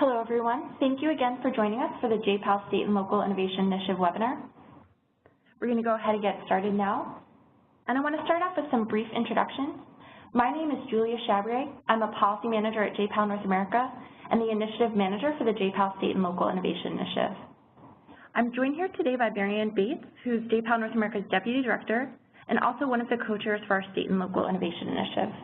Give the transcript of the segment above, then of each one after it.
Hello, everyone. Thank you again for joining us for the JPAL State and Local Innovation Initiative webinar. We're going to go ahead and get started now. And I want to start off with some brief introductions. My name is Julia Chabrier. I'm a policy manager at JPAL North America and the initiative manager for the JPAL State and Local Innovation Initiative. I'm joined here today by Marianne Bates, who's JPAL North America's Deputy Director and also one of the co-chairs for our State and Local Innovation Initiative.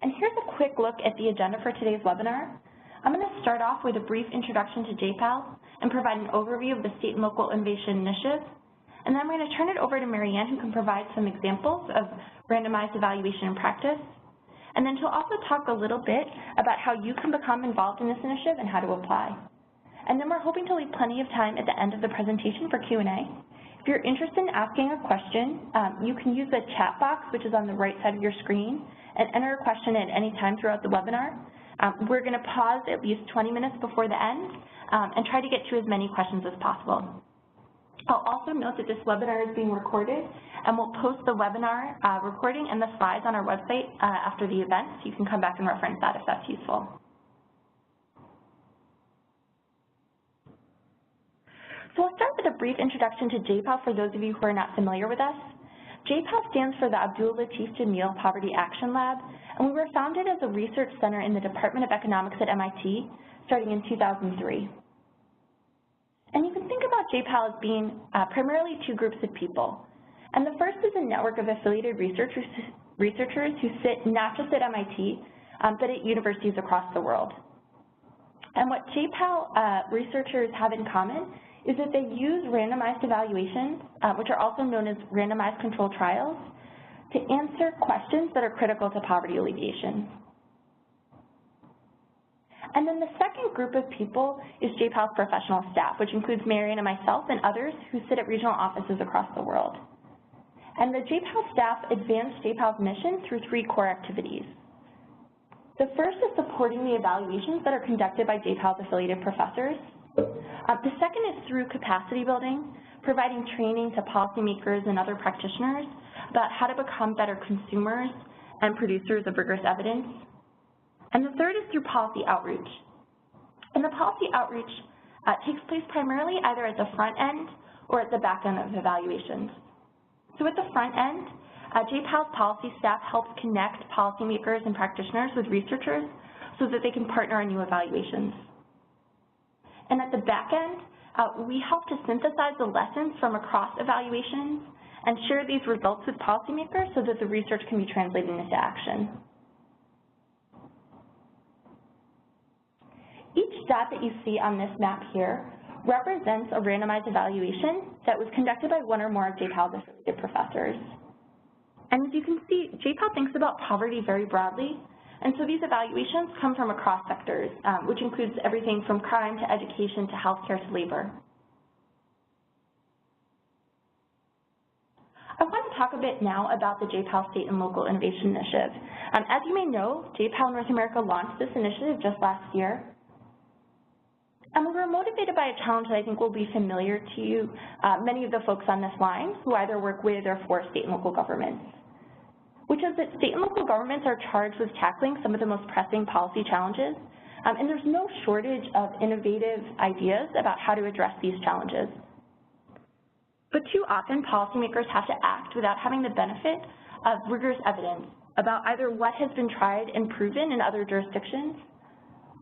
And here's a quick look at the agenda for today's webinar. I'm going to start off with a brief introduction to JPAL and provide an overview of the State and Local Innovation Initiative. And then I'm going to turn it over to Marianne, who can provide some examples of randomized evaluation in practice. And then she'll also talk a little bit about how you can become involved in this initiative and how to apply. And then we're hoping to leave plenty of time at the end of the presentation for Q&A. If you're interested in asking a question, you can use the chat box, which is on the right side of your screen, and enter a question at any time throughout the webinar. We're going to pause at least 20 minutes before the end and try to get to as many questions as possible. I'll also note that this webinar is being recorded, and we'll post the webinar recording and the slides on our website after the event, so you can come back and reference that if that's useful. So I'll start with a brief introduction to JPAL for those of you who are not familiar with us. JPAL stands for the Abdul Latif Jameel Poverty Action Lab, and we were founded as a research center in the Department of Economics at MIT starting in 2003. And you can think about JPAL as being primarily two groups of people. And the first is a network of affiliated researchers who sit not just at MIT, but at universities across the world. And what JPAL researchers have in common is that they use randomized evaluations, which are also known as randomized controlled trials, to answer questions that are critical to poverty alleviation. And then the second group of people is JPAL's professional staff, which includes Marianne and myself and others who sit at regional offices across the world. And the JPAL staff advance JPAL's mission through three core activities. The first is supporting the evaluations that are conducted by JPAL's affiliated professors. The second is through capacity building, providing training to policymakers and other practitioners about how to become better consumers and producers of rigorous evidence. And the third is through policy outreach. And the policy outreach takes place primarily either at the front end or at the back end of evaluations. So at the front end, JPAL's policy staff helps connect policymakers and practitioners with researchers so that they can partner on new evaluations. And at the back end, we help to synthesize the lessons from across evaluations and share these results with policymakers so that the research can be translated into action. Each dot that you see on this map here represents a randomized evaluation that was conducted by one or more of JPAL's affiliated professors. And as you can see, JPAL thinks about poverty very broadly, and so these evaluations come from across sectors, which includes everything from crime to education to healthcare to labor. I want to talk a bit now about the JPAL State and Local Innovation Initiative. As you may know, JPAL North America launched this initiative just last year. And we were motivated by a challenge that I think will be familiar to you, many of the folks on this line who either work with or for state and local governments, which is that state and local governments are charged with tackling some of the most pressing policy challenges, and there's no shortage of innovative ideas about how to address these challenges. But too often, policymakers have to act without having the benefit of rigorous evidence about either what has been tried and proven in other jurisdictions,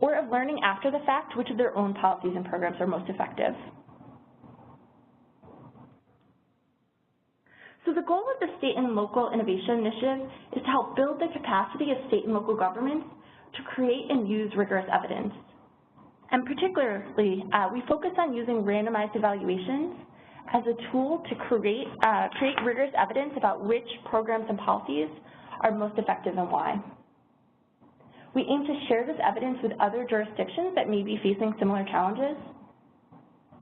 or of learning after the fact which of their own policies and programs are most effective. So the goal of the State and Local Innovation Initiative is to help build the capacity of state and local governments to create and use rigorous evidence. And particularly, we focus on using randomized evaluations as a tool to create rigorous evidence about which programs and policies are most effective and why. We aim to share this evidence with other jurisdictions that may be facing similar challenges,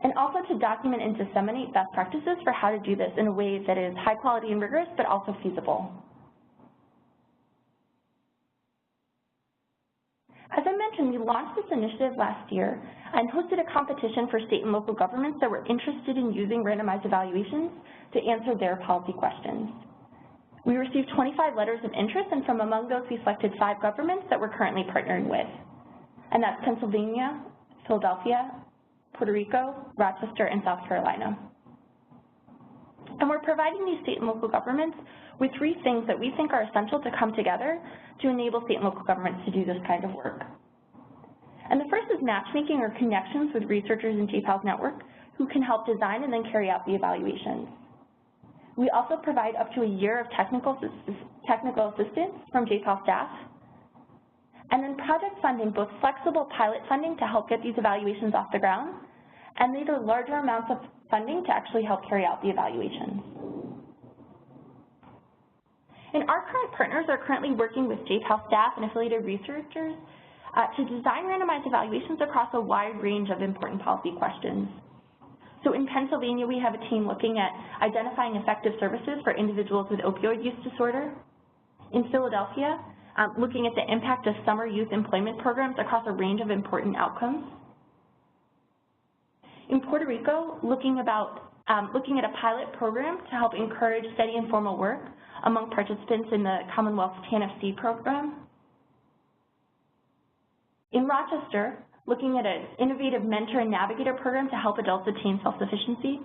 and also to document and disseminate best practices for how to do this in a way that is high quality and rigorous, but also feasible. As I mentioned, we launched this initiative last year and hosted a competition for state and local governments that were interested in using randomized evaluations to answer their policy questions. We received 25 letters of interest, and from among those, we selected 5 governments that we're currently partnering with. And that's Pennsylvania, Philadelphia, Puerto Rico, Rochester, and South Carolina. And we're providing these state and local governments with 3 things that we think are essential to come together to enable state and local governments to do this kind of work. And the first is matchmaking or connections with researchers in JPAL's network who can help design and then carry out the evaluations. We also provide up to a year of technical assistance from JPAL staff. And then project funding, both flexible pilot funding to help get these evaluations off the ground, and later larger amounts of funding to actually help carry out the evaluations. And our current partners are currently working with JPAL staff and affiliated researchers to design randomized evaluations across a wide range of important policy questions. So in Pennsylvania, we have a team looking at identifying effective services for individuals with opioid use disorder. In Philadelphia, looking at the impact of summer youth employment programs across a range of important outcomes. In Puerto Rico, looking at a pilot program to help encourage steady and formal work among participants in the Commonwealth's TANF-C program. In Rochester, looking at an innovative mentor and navigator program to help adults attain self-sufficiency.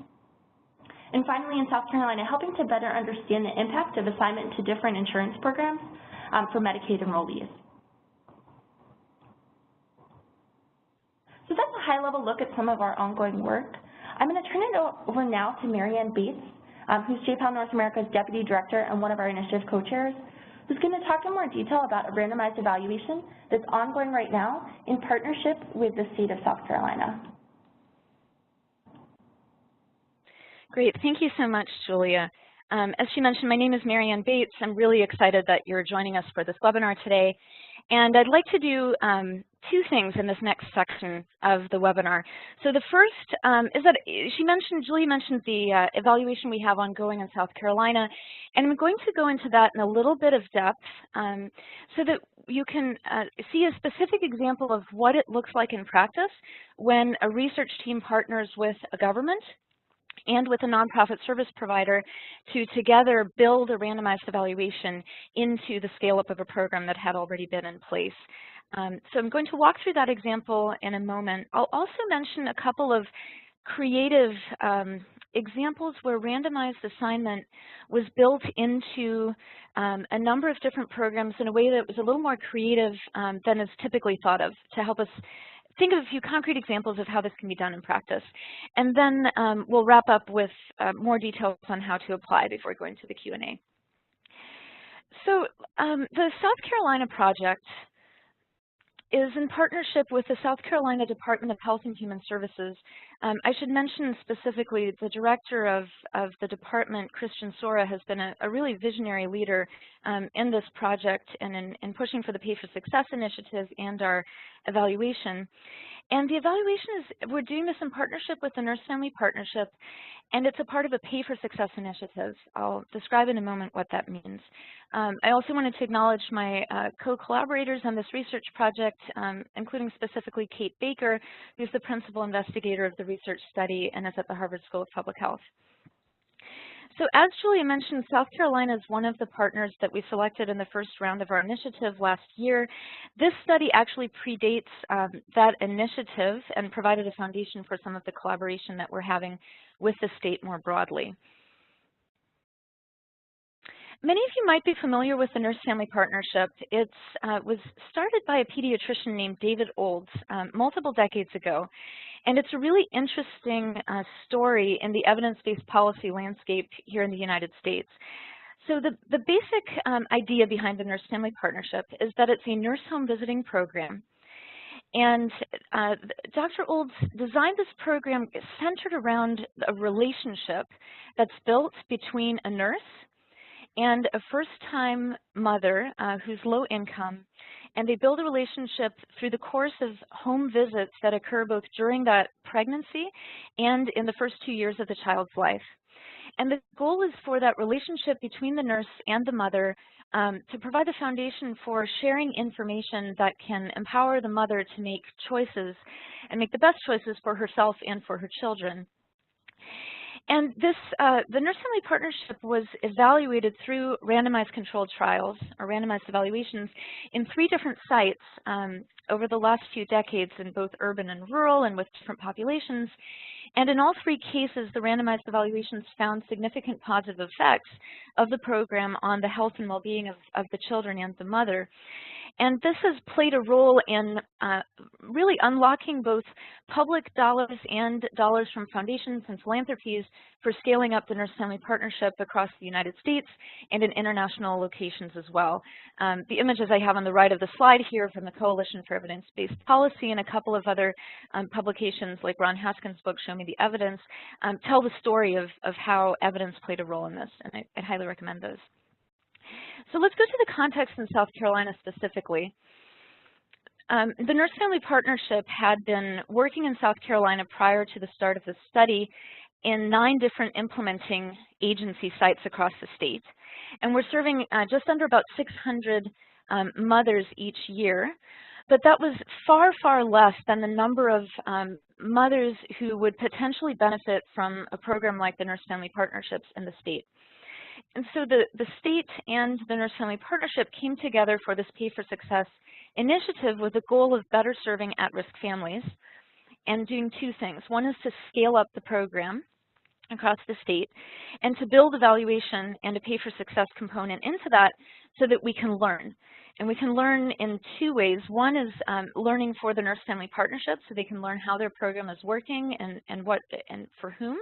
And finally, in South Carolina, helping to better understand the impact of assignment to different insurance programs for Medicaid enrollees. So that's a high-level look at some of our ongoing work. I'm going to turn it over now to Marianne Bates, who's JPAL North America's Deputy Director and one of our initiative co-chairs, who's going to talk in more detail about a randomized evaluation that's ongoing right now in partnership with the state of South Carolina. Great, thank you so much, Julia. As she mentioned, my name is Marianne Bates. I'm really excited that you're joining us for this webinar today. And I'd like to do 2 things in this next section of the webinar. So the first is that Julia mentioned the evaluation we have ongoing in South Carolina, and I'm going to go into that in a little bit of depth so that you can see a specific example of what it looks like in practice when a research team partners with a government and with a nonprofit service provider to together build a randomized evaluation into the scale-up of a program that had already been in place. So I'm going to walk through that example in a moment. I'll also mention a couple of creative examples where randomized assignment was built into a number of different programs in a way that was a little more creative than is typically thought of, to help us think of a few concrete examples of how this can be done in practice. And then we'll wrap up with more details on how to apply before going to the Q&A. So the South Carolina project is in partnership with the South Carolina Department of Health and Human Services. I should mention specifically the director of the department, Christian Sora, has been a really visionary leader in this project and in pushing for the Pay for Success initiative and our evaluation. And the evaluation is, we're doing this in partnership with the Nurse Family Partnership, and it's a part of a Pay for Success initiative. I'll describe in a moment what that means. I also wanted to acknowledge my co-collaborators on this research project, including specifically Kate Baker, who's the principal investigator of the research study and is at the Harvard School of Public Health. So as Julia mentioned, South Carolina is one of the partners that we selected in the first round of our initiative last year. This study actually predates that initiative and provided a foundation for some of the collaboration that we're having with the state more broadly. Many of you might be familiar with the Nurse Family Partnership. It was started by a pediatrician named David Olds multiple decades ago. And it's a really interesting story in the evidence-based policy landscape here in the United States. So the basic idea behind the Nurse Family Partnership is that it's a nurse home visiting program. And Dr. Olds designed this program centered around a relationship that's built between a nurse and a first-time mother who's low income, and they build a relationship through the course of home visits that occur both during that pregnancy and in the first 2 years of the child's life. And the goal is for that relationship between the nurse and the mother to provide the foundation for sharing information that can empower the mother to make choices and make the best choices for herself and for her children. And this, the nurse-family partnership was evaluated through randomized controlled trials, or randomized evaluations, in 3 different sites over the last few decades in both urban and rural and with different populations. And in all 3 cases, the randomized evaluations found significant positive effects of the program on the health and well-being of the children and the mother. And this has played a role in really unlocking both public dollars and dollars from foundations and philanthropies for scaling up the nurse-family partnership across the United States and in international locations as well. The images I have on the right of the slide here from the Coalition for Evidence-Based Policy and a couple of other publications like Ron Haskins' book, Show Me the Evidence, tell the story of how evidence played a role in this, and I highly recommend those. So let's go to the context in South Carolina specifically. The Nurse-Family Partnership had been working in South Carolina prior to the start of the study in 9 different implementing agency sites across the state. And we're serving just under about 600 mothers each year. But that was far, far less than the number of mothers who would potentially benefit from a program like the Nurse-Family Partnerships in the state. And so the state and the Nurse-Family Partnership came together for this Pay for Success initiative with the goal of better serving at-risk families and doing 2 things. One is to scale up the program across the state and to build evaluation and a Pay for Success component into that so that we can learn. And we can learn in 2 ways. One is learning for the Nurse-Family Partnership so they can learn how their program is working and what and for whom.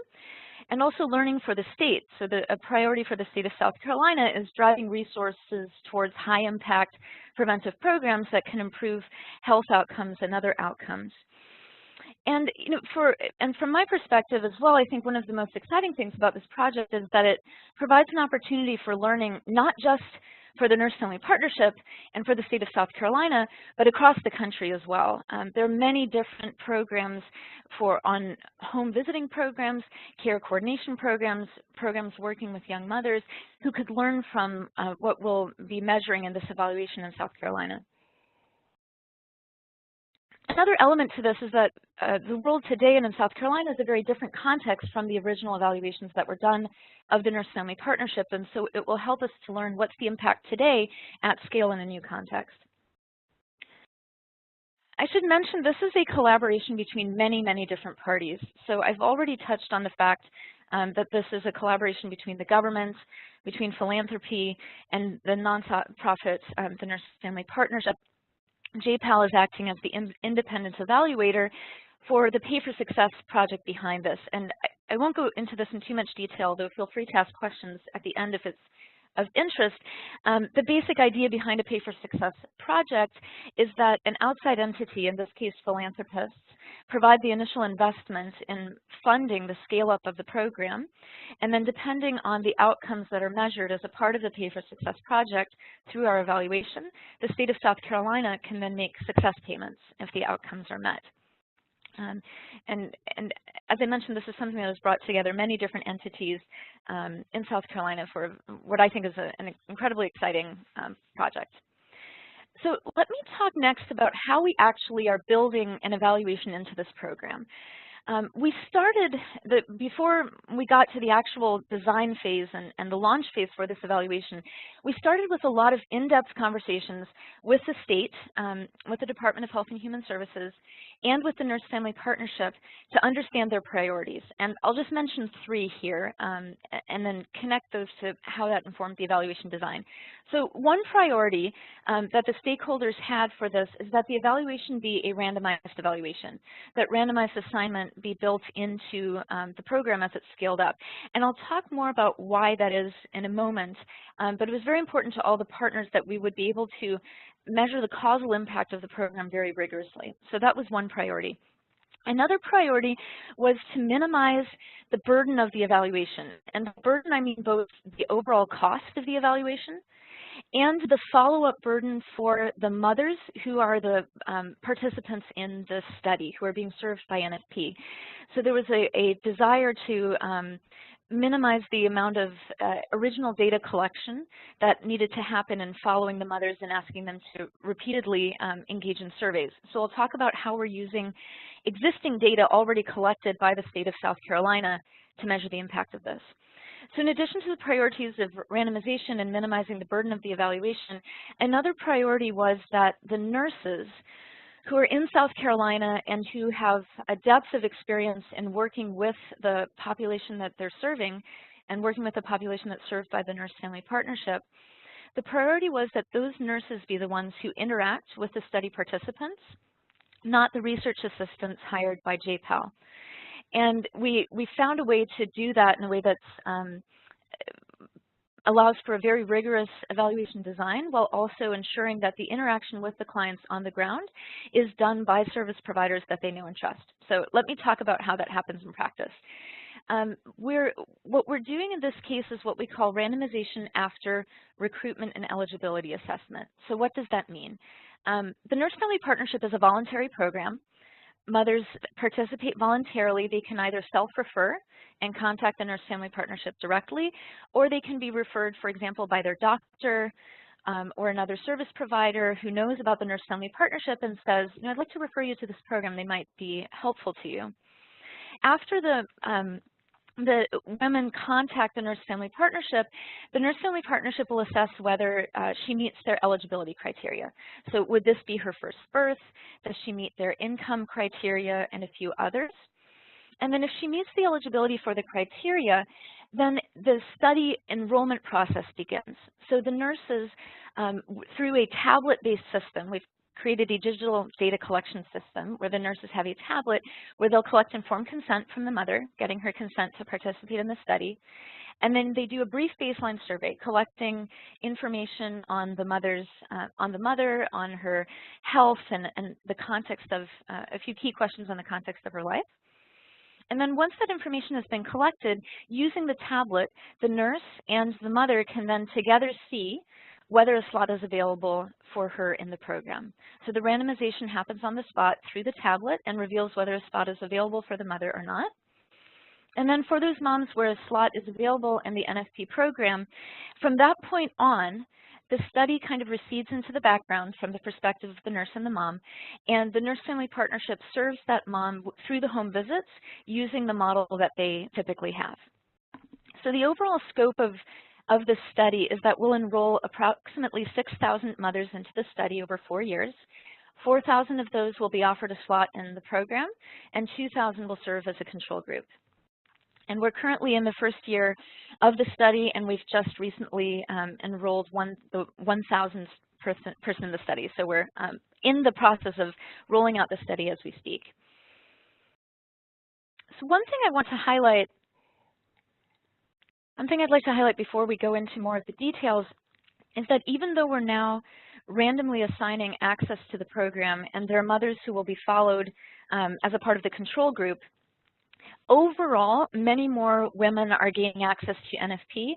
And also learning for the state. So a priority for the state of South Carolina is driving resources towards high-impact preventive programs that can improve health outcomes and other outcomes. And from my perspective as well, I think one of the most exciting things about this project is that it provides an opportunity for learning not just for the Nurse-Family Partnership and for the state of South Carolina, but across the country as well. There are many different programs on home visiting programs, care coordination programs, programs working with young mothers who could learn from what we'll be measuring in this evaluation in South Carolina. Another element to this is that the world today and in South Carolina is a very different context from the original evaluations that were done of the Nurse-Family Partnership, and so it will help us to learn what's the impact today at scale in a new context. I should mention this is a collaboration between many, many different parties. So I've already touched on the fact that this is a collaboration between the government, between philanthropy, and the nonprofit, the Nurse-Family Partnership. JPAL is acting as the independent evaluator for the Pay for Success project behind this. And I won't go into this in too much detail, though feel free to ask questions at the end if it's of interest. The basic idea behind a Pay for Success project is that an outside entity, in this case philanthropists, provide the initial investment in funding the scale-up of the program, and then depending on the outcomes that are measured as a part of the Pay for Success project through our evaluation, the state of South Carolina can then make success payments if the outcomes are met. And as I mentioned, this is something that has brought together many different entities in South Carolina for what I think is an incredibly exciting project. So let me talk next about how we actually are building an evaluation into this program. We started, before we got to the actual design phase and the launch phase for this evaluation, we started with a lot of in-depth conversations with the state, with the Department of Health and Human Services, and with the Nurse-Family Partnership to understand their priorities. And I'll just mention 3 here and then connect those to how that informed the evaluation design. So one priority that the stakeholders had for this is that the evaluation be a randomized evaluation, that randomized assignment be built into the program as it's scaled up. And I'll talk more about why that is in a moment, but it was very important to all the partners that we would be able to measure the causal impact of the program very rigorously. So that was one priority. Another priority was to minimize the burden of the evaluation. And by burden, I mean both the overall cost of the evaluation and the follow-up burden for the mothers who are the participants in the study, who are being served by NFP. So there was a desire to minimize the amount of original data collection that needed to happen in following the mothers and asking them to repeatedly engage in surveys. So I'll talk about how we're using existing data already collected by the state of South Carolina to measure the impact of this. So in addition to the priorities of randomization and minimizing the burden of the evaluation, another priority was that the nurses who are in South Carolina and who have a depth of experience in working with the population that they're serving and working with the population that's served by the Nurse-Family Partnership, the priority was that those nurses be the ones who interact with the study participants, not the research assistants hired by JPAL. And we found a way to do that in a way that allows for a very rigorous evaluation design while also ensuring that the interaction with the clients on the ground is done by service providers that they know and trust. So let me talk about how that happens in practice. What we're doing in this case is what we call randomization after recruitment and eligibility assessment. So what does that mean? The Nurse-Family Partnership is a voluntary program. Mothers participate voluntarily. They can either self-refer and contact the Nurse-Family Partnership directly, or they can be referred, for example, by their doctor or another service provider who knows about the Nurse-Family Partnership and says, you know, I'd like to refer you to this program. They might be helpful to you. After the women contact the Nurse-Family Partnership, the Nurse-Family Partnership will assess whether she meets their eligibility criteria. So would this be her first birth? Does she meet their income criteria and a few others? And then if she meets the eligibility for the criteria, then the study enrollment process begins. So the nurses, through a tablet-based system, we've created a digital data collection system where the nurses have a tablet where they'll collect informed consent from the mother, getting her consent to participate in the study. And then they do a brief baseline survey, collecting information on the mother, on her health, and the context of a few key questions on the context of her life. And then once that information has been collected, using the tablet, the nurse and the mother can then together see whether a slot is available for her in the program. So the randomization happens on the spot through the tablet and reveals whether a spot is available for the mother or not. And then for those moms where a slot is available in the NFP program, from that point on, the study kind of recedes into the background from the perspective of the nurse and the mom, and the Nurse-Family Partnership serves that mom through the home visits using the model that they typically have. So the overall scope of this study is that we'll enroll approximately 6,000 mothers into the study over 4 years. 4,000 of those will be offered a slot in the program, and 2,000 will serve as a control group. And we're currently in the first year of the study, and we've just recently enrolled the 1,000th person in the study. So we're in the process of rolling out the study as we speak. So one thing I'd like to highlight before we go into more of the details is that even though we're now randomly assigning access to the program, and there are mothers who will be followed as a part of the control group, overall, many more women are gaining access to NFP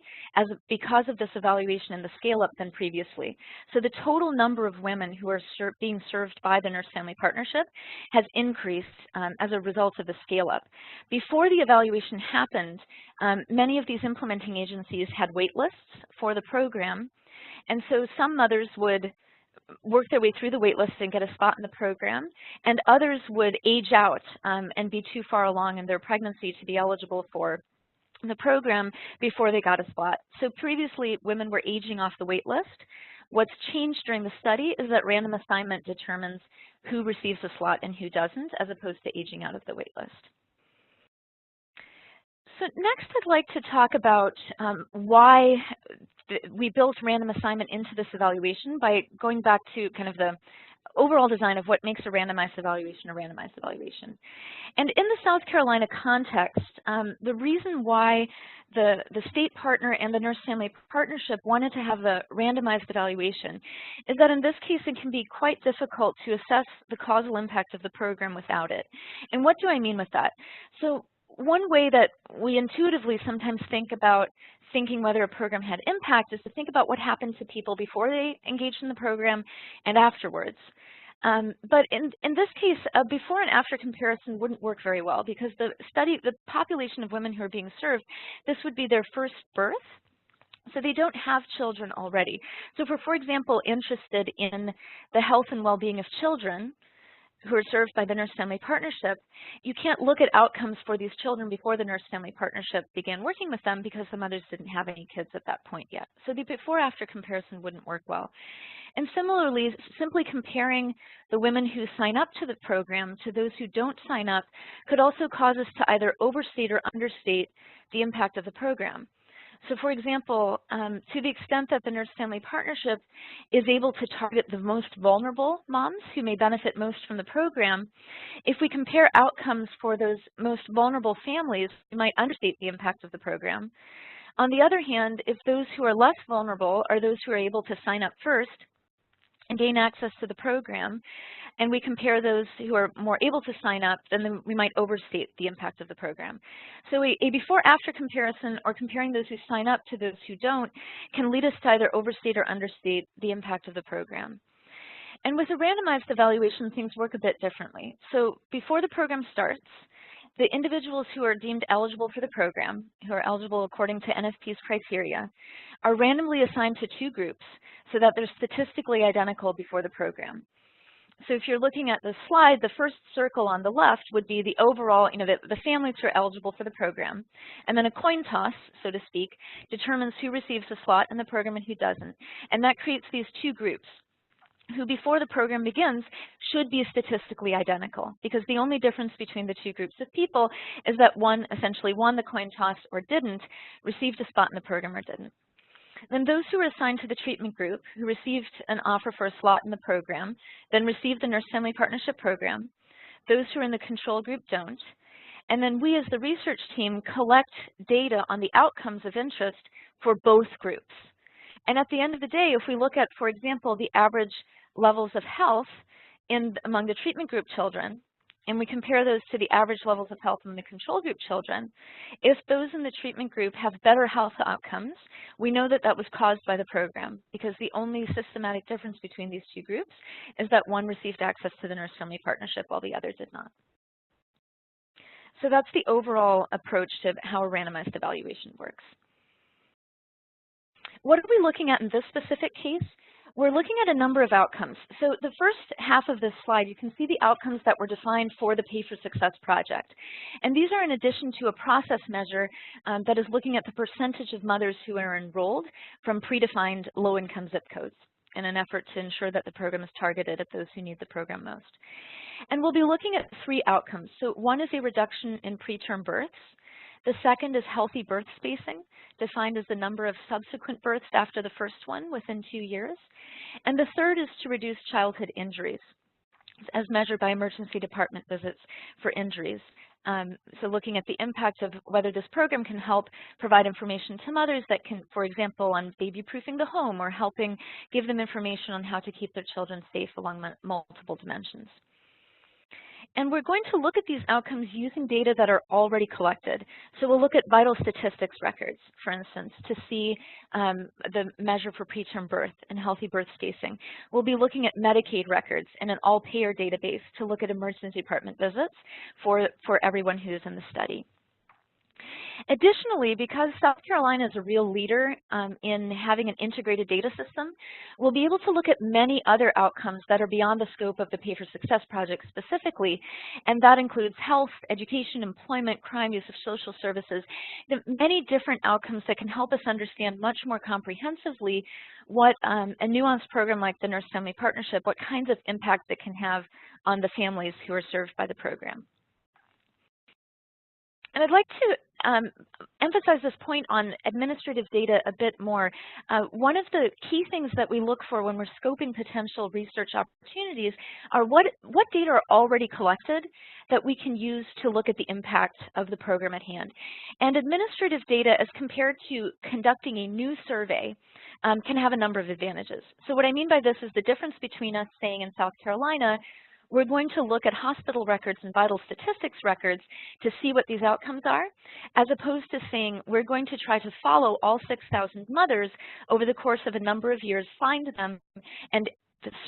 because of this evaluation and the scale-up than previously. So the total number of women who are being served by the Nurse-Family Partnership has increased as a result of the scale-up. Before the evaluation happened, many of these implementing agencies had wait lists for the program, and so some mothers would work their way through the wait list and get a spot in the program, and others would age out and be too far along in their pregnancy to be eligible for the program before they got a spot. So previously, women were aging off the wait list. What's changed during the study is that random assignment determines who receives a slot and who doesn't, as opposed to aging out of the wait list. So next, I'd like to talk about why we built random assignment into this evaluation by going back to kind of the overall design of what makes a randomized evaluation a randomized evaluation. And in the South Carolina context, the reason why the state partner and the Nurse-Family Partnership wanted to have a randomized evaluation is that in this case it can be quite difficult to assess the causal impact of the program without it. And what do I mean with that? So one way that we intuitively sometimes think about thinking whether a program had impact is to think about what happened to people before they engaged in the program and afterwards. But in this case, a before and after comparison wouldn't work very well because the population of women who are being served, this would be their first birth. So they don't have children already. So if we're, for example, interested in the health and well-being of children, who are served by the nurse-family partnership, you can't look at outcomes for these children before the nurse-family partnership began working with them because the mothers didn't have any kids at that point yet. So the before-after comparison wouldn't work well. And similarly, simply comparing the women who sign up to the program to those who don't sign up could also cause us to either overstate or understate the impact of the program. So for example, to the extent that the nurse-family partnership is able to target the most vulnerable moms who may benefit most from the program, if we compare outcomes for those most vulnerable families, we might understate the impact of the program. On the other hand, if those who are less vulnerable are those who are able to sign up first and gain access to the program, and we compare those who are more able to sign up, then we might overstate the impact of the program. So a before-after comparison, or comparing those who sign up to those who don't, can lead us to either overstate or understate the impact of the program. And with a randomized evaluation, things work a bit differently. So before the program starts, the individuals who are deemed eligible for the program, who are eligible according to NFP's criteria, are randomly assigned to two groups so that they're statistically identical before the program. So if you're looking at the slide, the first circle on the left would be the overall, the families who are eligible for the program. And then a coin toss, so to speak, determines who receives a slot in the program and who doesn't. And that creates these two groups, who before the program begins should be statistically identical, because the only difference between the two groups of people is that one essentially won the coin toss or didn't, received a spot in the program or didn't. Then those who were assigned to the treatment group, who received an offer for a slot in the program, then received the nurse-family partnership program. Those who are in the control group don't. And then we as the research team collect data on the outcomes of interest for both groups. And at the end of the day, if we look at, for example, the average levels of health among the treatment group children, and we compare those to the average levels of health in the control group children, if those in the treatment group have better health outcomes, we know that that was caused by the program, because the only systematic difference between these two groups is that one received access to the nurse-family partnership while the other did not. So that's the overall approach to how a randomized evaluation works. What are we looking at in this specific case? We're looking at a number of outcomes. So the first half of this slide, you can see the outcomes that were defined for the Pay for Success project. And these are in addition to a process measure that is looking at the percentage of mothers who are enrolled from predefined low-income zip codes in an effort to ensure that the program is targeted at those who need the program most. And we'll be looking at three outcomes. So one is a reduction in preterm births. The second is healthy birth spacing, defined as the number of subsequent births after the first one within 2 years. And the third is to reduce childhood injuries, as measured by emergency department visits for injuries. So looking at the impact of whether this program can help provide information to mothers that can, for example, on baby-proofing the home, or helping give them information on how to keep their children safe along multiple dimensions. And we're going to look at these outcomes using data that are already collected. So we'll look at vital statistics records, for instance, to see the measure for preterm birth and healthy birth spacing. We'll be looking at Medicaid records in an all-payer database to look at emergency department visits for everyone who is in the study. Additionally, because South Carolina is a real leader in having an integrated data system, we'll be able to look at many other outcomes that are beyond the scope of the Pay for Success project specifically, and that includes health, education, employment, crime, use of social services, the many different outcomes that can help us understand much more comprehensively what a nuanced program like the Nurse-Family Partnership, what kinds of impact it can have on the families who are served by the program. And I'd like to emphasize this point on administrative data a bit more. One of the key things that we look for when we're scoping potential research opportunities are what data are already collected that we can use to look at the impact of the program at hand. And administrative data, as compared to conducting a new survey, can have a number of advantages. So what I mean by this is the difference between us saying in South Carolina, we're going to look at hospital records and vital statistics records to see what these outcomes are, as opposed to saying we're going to try to follow all 6,000 mothers over the course of a number of years, find them, and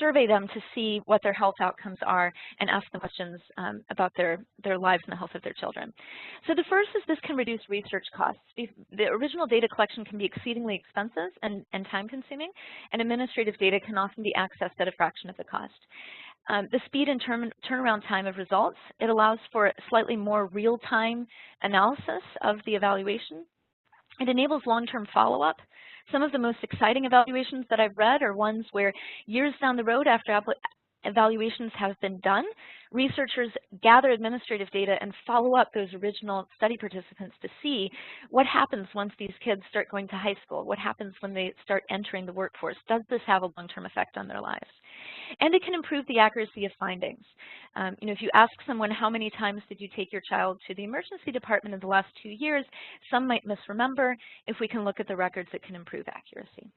survey them to see what their health outcomes are and ask them questions about their lives and the health of their children. So the first is this can reduce research costs. The original data collection can be exceedingly expensive and time-consuming, and administrative data can often be accessed at a fraction of the cost. the speed and turnaround time of results. It allows for slightly more real-time analysis of the evaluation. It enables long-term follow-up. Some of the most exciting evaluations that I've read are ones where years down the road after evaluations have been done, researchers gather administrative data and follow up those original study participants to see what happens once these kids start going to high school, what happens when they start entering the workforce. Does this have a long-term effect on their lives? And it can improve the accuracy of findings. If you ask someone how many times did you take your child to the emergency department in the last 2 years, some might misremember. If we can look at the records, it can improve accuracy.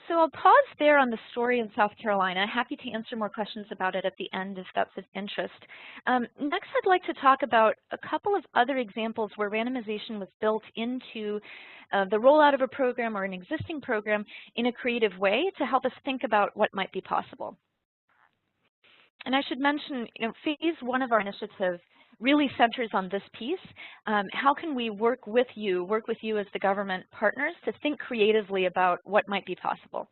So I'll pause there on the story in South Carolina. Happy to answer more questions about it at the end if that's of interest. Next, I'd like to talk about a couple of other examples where randomization was built into the rollout of a program or an existing program in a creative way to help us think about what might be possible. And I should mention, phase 1 of our initiative really centers on this piece. How can we work with you as the government partners to think creatively about what might be possible?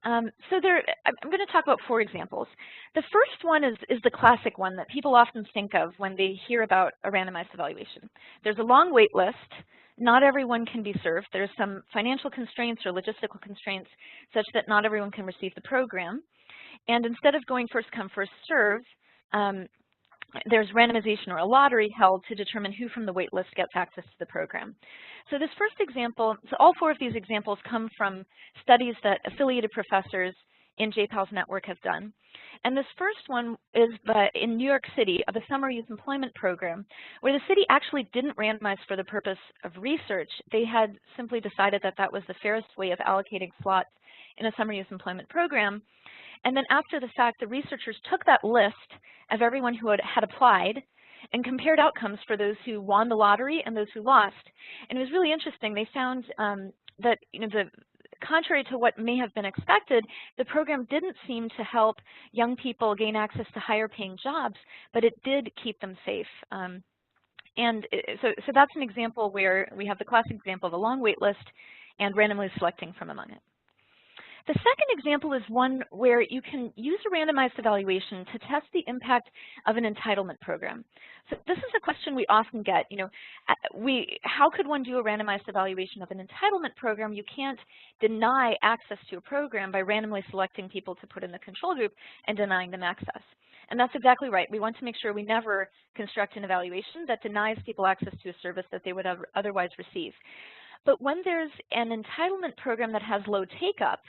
I'm going to talk about 4 examples. The first one is the classic one that people often think of when they hear about a randomized evaluation. There's a long wait list. Not everyone can be served. There's some financial constraints or logistical constraints such that not everyone can receive the program. And instead of going first come, first serve, there's randomization or a lottery held to determine who from the wait list gets access to the program. So this first example, so all 4 of these examples come from studies that affiliated professors in JPAL's network have done. And this first one is in New York City of a summer youth employment program where the city actually didn't randomize for the purpose of research. They had simply decided that that was the fairest way of allocating slots in a summer youth employment program. And then after the fact, the researchers took that list of everyone who had applied and compared outcomes for those who won the lottery and those who lost. And it was really interesting. They found that contrary to what may have been expected, the program didn't seem to help young people gain access to higher paying jobs, but it did keep them safe. So that's an example where we have the classic example of a long wait list and randomly selecting from among it. The second example is one where you can use a randomized evaluation to test the impact of an entitlement program. So this is a question we often get. How could one do a randomized evaluation of an entitlement program? You can't deny access to a program by randomly selecting people to put in the control group and denying them access. And that's exactly right. We want to make sure we never construct an evaluation that denies people access to a service that they would otherwise receive. But when there's an entitlement program that has low take-up,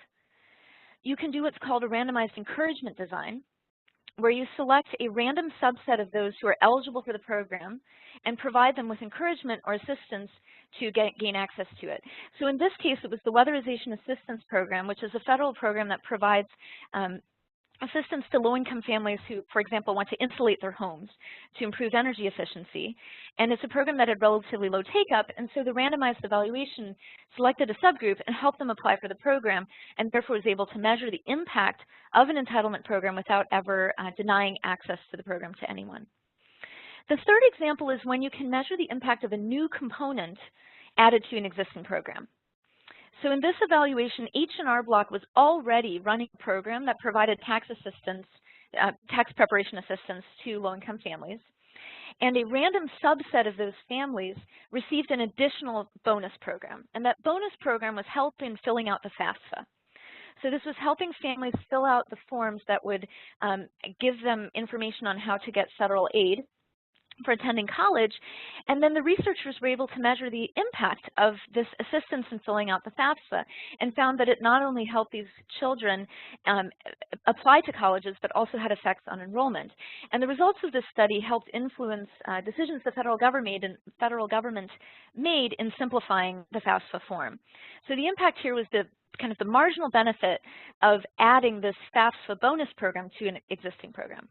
you can do what's called a randomized encouragement design, where you select a random subset of those who are eligible for the program and provide them with encouragement or assistance to gain access to it. So in this case, it was the Weatherization Assistance Program, which is a federal program that provides assistance to low-income families who, for example, want to insulate their homes to improve energy efficiency. And it's a program that had relatively low take-up, and so the randomized evaluation selected a subgroup and helped them apply for the program, and therefore was able to measure the impact of an entitlement program without ever denying access to the program to anyone. The third example is when you can measure the impact of a new component added to an existing program. So in this evaluation, H&R Block was already running a program that provided tax assistance, tax preparation assistance to low-income families. And a random subset of those families received an additional bonus program. And that bonus program was help in filling out the FAFSA. So this was helping families fill out the forms that would give them information on how to get federal aid for attending college, and then the researchers were able to measure the impact of this assistance in filling out the FAFSA and found that it not only helped these children apply to colleges, but also had effects on enrollment. And the results of this study helped influence decisions the federal government made in simplifying the FAFSA form. So the impact here was the kind of the marginal benefit of adding this FAFSA bonus program to an existing program.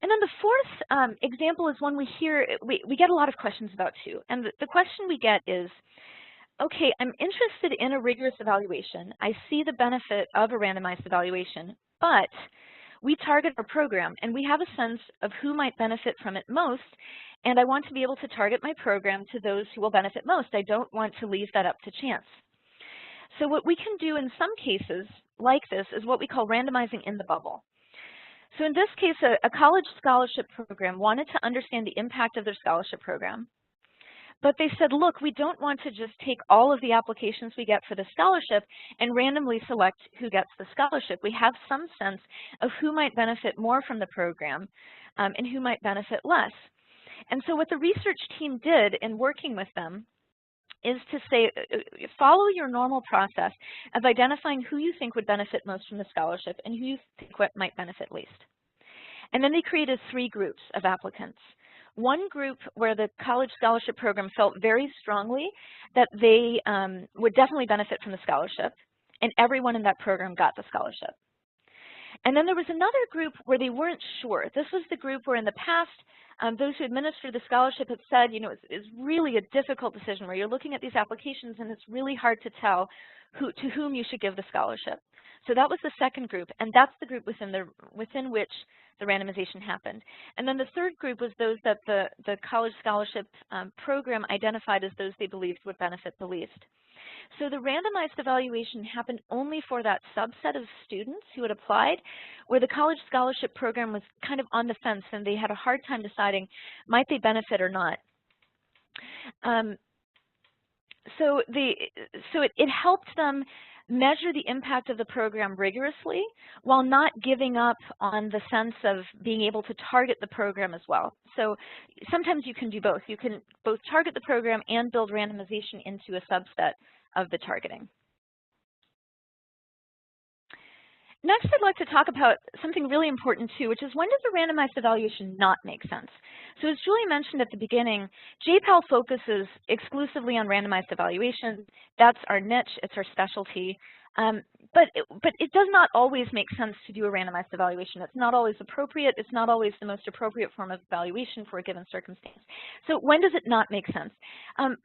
And then the fourth example is one we get a lot of questions about too. And the question we get is, okay, I'm interested in a rigorous evaluation. I see the benefit of a randomized evaluation, but we target our program and we have a sense of who might benefit from it most, and I want to be able to target my program to those who will benefit most. I don't want to leave that up to chance. So what we can do in some cases like this is what we call randomizing in the bubble. So in this case, a college scholarship program wanted to understand the impact of their scholarship program. But they said, look, we don't want to just take all of the applications we get for the scholarship and randomly select who gets the scholarship. We have some sense of who might benefit more from the program and who might benefit less. And so what the research team did in working with them is to say, follow your normal process of identifying who you think would benefit most from the scholarship and who you think might benefit least. And then they created 3 groups of applicants. One group where the college scholarship program felt very strongly that they would definitely benefit from the scholarship, and everyone in that program got the scholarship. And then there was another group where they weren't sure. This was the group where in the past, those who administered the scholarship had said, you know, it's really a difficult decision where you're looking at these applications and it's really hard to tell to whom you should give the scholarship. So that was the second group, and that's the group within which the randomization happened. And then the third group was those that the college scholarship program identified as those they believed would benefit the least. So the randomized evaluation happened only for that subset of students who had applied, where the college scholarship program was kind of on the fence and they had a hard time deciding might they benefit or not. So it helped them measure the impact of the program rigorously while not giving up on the sense of being able to target the program as well. So sometimes you can do both. You can both target the program and build randomization into a subset of the targeting. Next, I'd like to talk about something really important too, which is when does a randomized evaluation not make sense? So as Julie mentioned at the beginning, JPAL focuses exclusively on randomized evaluation. That's our niche, it's our specialty. But it does not always make sense to do a randomized evaluation. It's not always appropriate. It's not always the most appropriate form of evaluation for a given circumstance. So when does it not make sense?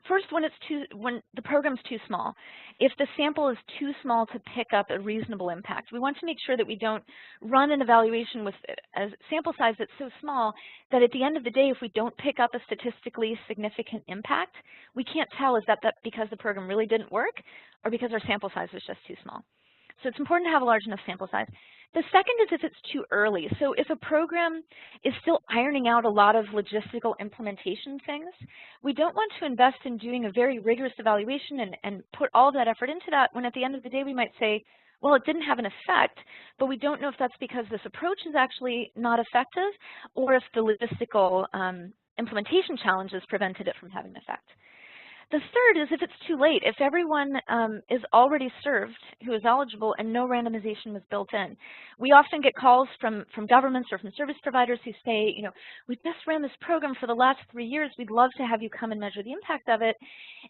First, when the program's too small. If the sample is too small to pick up a reasonable impact, we want to make sure that we don't run an evaluation with a sample size that's so small that at the end of the day, if we don't pick up a statistically significant impact, we can't tell is that because the program really didn't work or because our sample size was just too small. So it's important to have a large enough sample size. The second is if it's too early. So if a program is still ironing out a lot of logistical implementation things, we don't want to invest in doing a very rigorous evaluation and put all of that effort into that when at the end of the day we might say, well, it didn't have an effect, but we don't know if that's because this approach is actually not effective or if the logistical implementation challenges prevented it from having an effect. The third is if it's too late, if everyone is already served who is eligible and no randomization was built in. We often get calls from governments or from service providers who say, you know, we've just ran this program for the last 3 years. We'd love to have you come and measure the impact of it.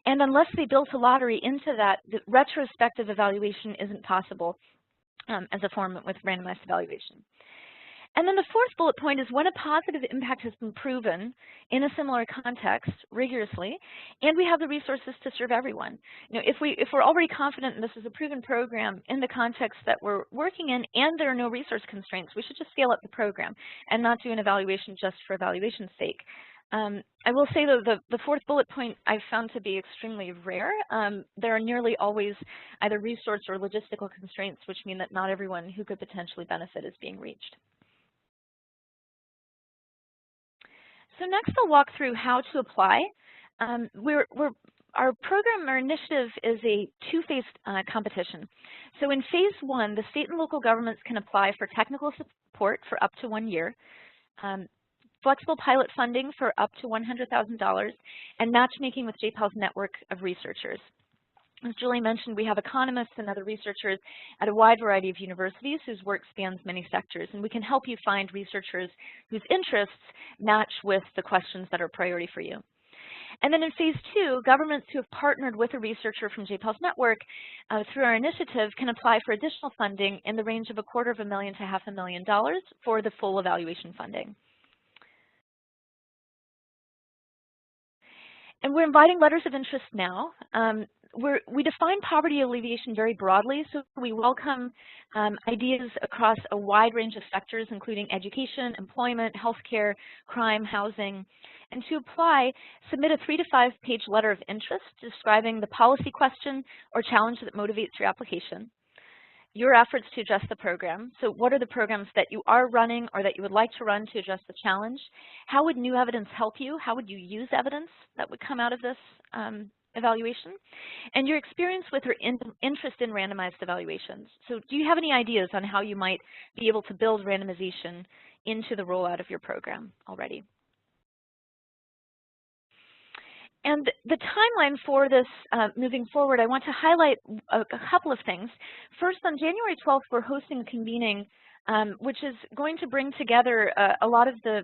And unless they built a lottery into that, the retrospective evaluation isn't possible as a form with randomized evaluation. And then the fourth bullet point is when a positive impact has been proven in a similar context rigorously, and we have the resources to serve everyone. You know, if we're already confident this is a proven program in the context that we're working in, and there are no resource constraints, we should just scale up the program and not do an evaluation just for evaluation's sake. I will say though, the fourth bullet point I've found to be extremely rare. There are nearly always either resource or logistical constraints, which mean that not everyone who could potentially benefit is being reached. So next I'll walk through how to apply. Our program, our initiative is a two-phase competition. So in phase 1, the state and local governments can apply for technical support for up to 1 year, flexible pilot funding for up to $100,000, and matchmaking with JPAL's network of researchers. As Julie mentioned, we have economists and other researchers at a wide variety of universities whose work spans many sectors, and we can help you find researchers whose interests match with the questions that are priority for you. And then in phase 2, governments who have partnered with a researcher from JPAL's network through our initiative can apply for additional funding in the range of $250,000 to $500,000 for the full evaluation funding. And we're inviting letters of interest now. we define poverty alleviation very broadly, so we welcome ideas across a wide range of sectors, including education, employment, healthcare, crime, housing. And to apply, submit a 3 to 5 page letter of interest describing the policy question or challenge that motivates your application, your efforts to address the program. So what are the programs that you are running or that you would like to run to address the challenge? How would new evidence help you? How would you use evidence that would come out of this evaluation? And your experience with or interest in randomized evaluations. So do you have any ideas on how you might be able to build randomization into the rollout of your program already? And the timeline for this moving forward, I want to highlight a couple of things. First, on January 12th, we're hosting a convening, which is going to bring together a lot of the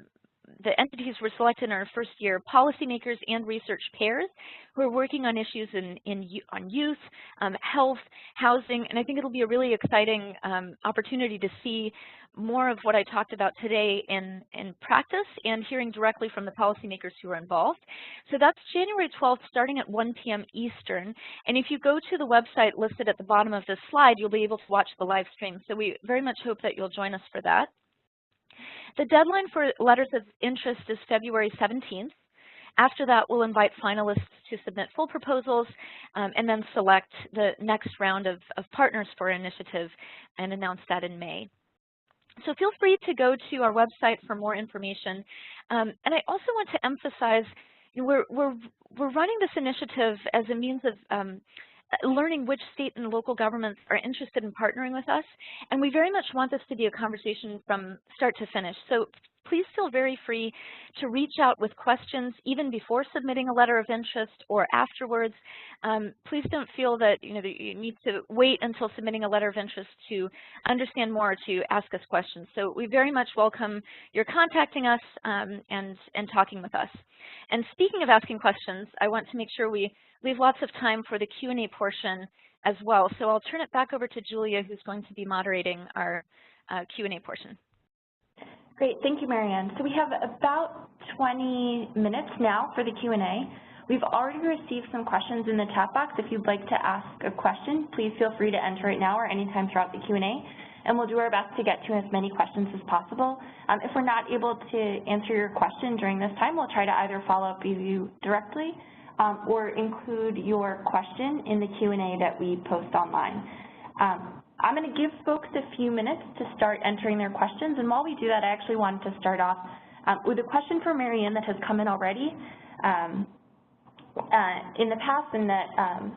entities were selected in our first year, policymakers and research pairs who are working on issues on youth, health, housing, and I think it'll be a really exciting opportunity to see more of what I talked about today in practice and hearing directly from the policymakers who are involved. So that's January 12th starting at 1 p.m. Eastern, and if you go to the website listed at the bottom of this slide, you'll be able to watch the live stream. So we very much hope that you'll join us for that. The deadline for letters of interest is February 17th. After that, we'll invite finalists to submit full proposals and then select the next round of partners for our initiative and announce that in May. So feel free to go to our website for more information. And I also want to emphasize, we're running this initiative as a means of learning which state and local governments are interested in partnering with us, and we very much want this to be a conversation from start to finish. So please feel very free to reach out with questions even before submitting a letter of interest or afterwards. Please don't feel that you need to wait until submitting a letter of interest to understand more, to ask us questions. So we very much welcome your contacting us and talking with us. And speaking of asking questions, I want to make sure we leave lots of time for the Q&A portion as well. So I'll turn it back over to Julia, who's going to be moderating our Q&A portion. Great, thank you, Marianne. So we have about 20 minutes now for the Q&A. We've already received some questions in the chat box. If you'd like to ask a question, please feel free to enter it now or anytime throughout the Q&A, and we'll do our best to get to as many questions as possible. If we're not able to answer your question during this time, we'll try to either follow up with you directly or include your question in the Q&A that we post online. I'm going to give folks a few minutes to start entering their questions, and while we do that, I actually wanted to start off with a question for Marianne that has come in already in the past, and that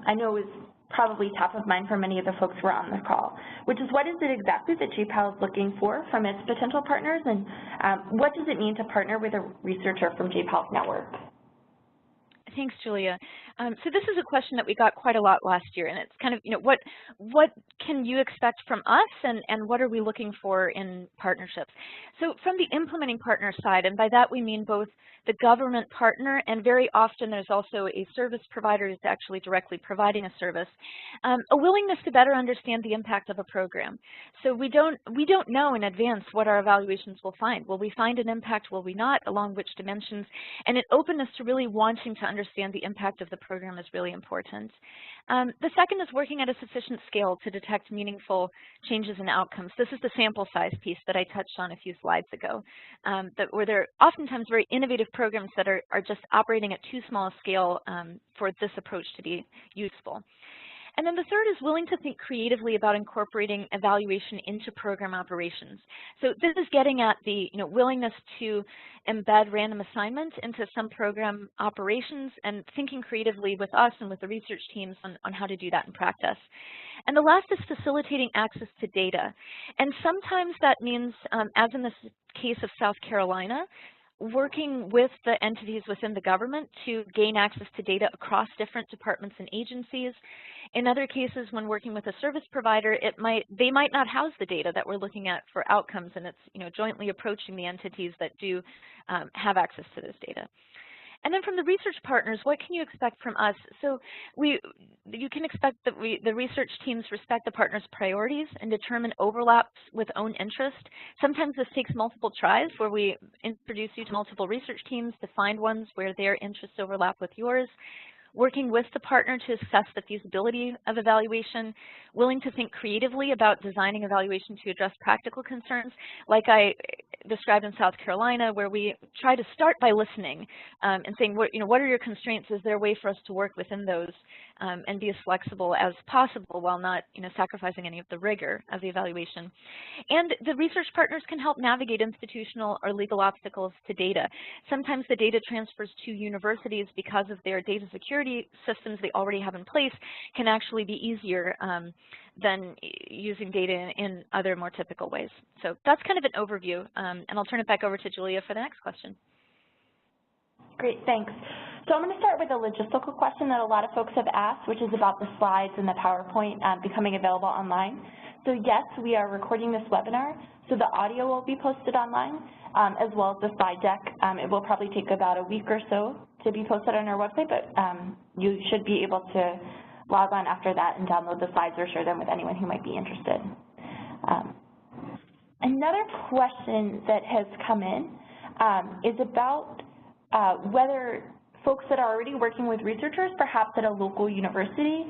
I know is probably top of mind for many of the folks who are on the call, which is, what is it exactly that JPAL is looking for from its potential partners, and what does it mean to partner with a researcher from JPAL's network? Thanks, Julia. So this is a question that we got quite a lot last year, and it's kind of, what can you expect from us, and what are we looking for in partnerships? So from the implementing partner side, and by that we mean both the government partner, and very often there's also a service provider who's actually directly providing a service, a willingness to better understand the impact of a program. So we don't know in advance what our evaluations will find. Will we find an impact? Will we not? Along which dimensions? And an openness to really wanting to understand the impact of the program is really important. The second is working at a sufficient scale to detect meaningful changes in outcomes. This is the sample size piece that I touched on a few slides ago, where there are oftentimes very innovative programs that are just operating at too small a scale for this approach to be useful. And then the third is willing to think creatively about incorporating evaluation into program operations. So this is getting at the willingness to embed random assignment into some program operations and thinking creatively with us and with the research teams on how to do that in practice. And the last is facilitating access to data. And sometimes that means, as in this case of South Carolina, working with the entities within the government to gain access to data across different departments and agencies. In other cases, when working with a service provider, they might not house the data that we're looking at for outcomes, and it's jointly approaching the entities that do have access to this data. And then from the research partners, what can you expect from us? So you can expect that the research teams respect the partners' priorities and determine overlaps with own interest. Sometimes this takes multiple tries, where we introduce you to multiple research teams to find ones where their interests overlap with yours. working with the partner to assess the feasibility of evaluation, willing to think creatively about designing evaluation to address practical concerns, like I described in South Carolina, where we try to start by listening and saying, what are your constraints? Is there a way for us to work within those and be as flexible as possible while not sacrificing any of the rigor of the evaluation? And the research partners can help navigate institutional or legal obstacles to data. Sometimes the data transfers to universities because of their data security systems they already have in place can actually be easier than using data in other more typical ways. So that's kind of an overview, and I'll turn it back over to Julia for the next question. Great, thanks. So I'm going to start with a logistical question that a lot of folks have asked, which is about the slides and the PowerPoint becoming available online. So yes, we are recording this webinar, so the audio will be posted online, as well as the slide deck. It will probably take about a week or so to be posted on our website, but you should be able to log on after that and download the slides or share them with anyone who might be interested. Another question that has come in is about whether folks that are already working with researchers, perhaps at a local university,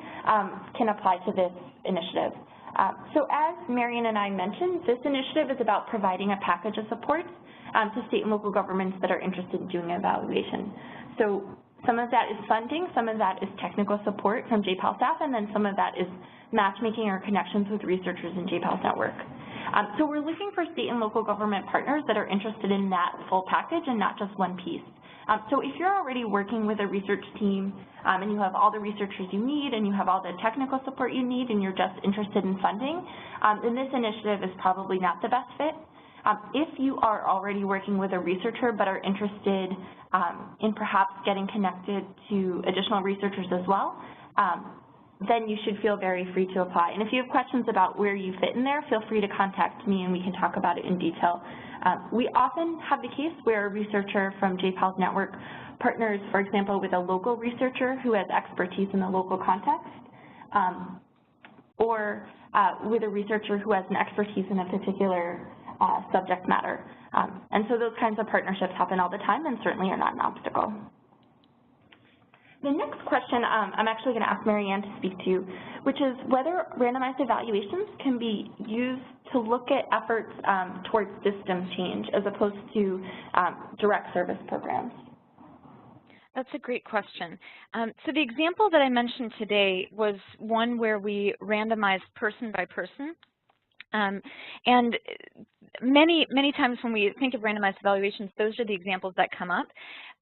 can apply to this initiative. So as Marion and I mentioned, this initiative is about providing a package of supports to state and local governments that are interested in doing evaluation. So some of that is funding, some of that is technical support from JPAL staff, and then some of that is matchmaking or connections with researchers in JPAL's network. So we're looking for state and local government partners that are interested in that full package and not just one piece. So if you're already working with a research team and you have all the researchers you need and you have all the technical support you need and you're just interested in funding, then this initiative is probably not the best fit. If you are already working with a researcher but are interested in perhaps getting connected to additional researchers as well, then you should feel very free to apply. And if you have questions about where you fit in there, feel free to contact me and we can talk about it in detail. We often have the case where a researcher from JPAL's network partners, for example, with a local researcher who has expertise in the local context, or with a researcher who has an expertise in a particular subject matter. And so those kinds of partnerships happen all the time and certainly are not an obstacle. The next question I'm actually going to ask Marianne to speak to, which is whether randomized evaluations can be used to look at efforts towards system change as opposed to direct service programs. That's a great question. So the example that I mentioned today was one where we randomized person by person. And many times when we think of randomized evaluations, those are the examples that come up.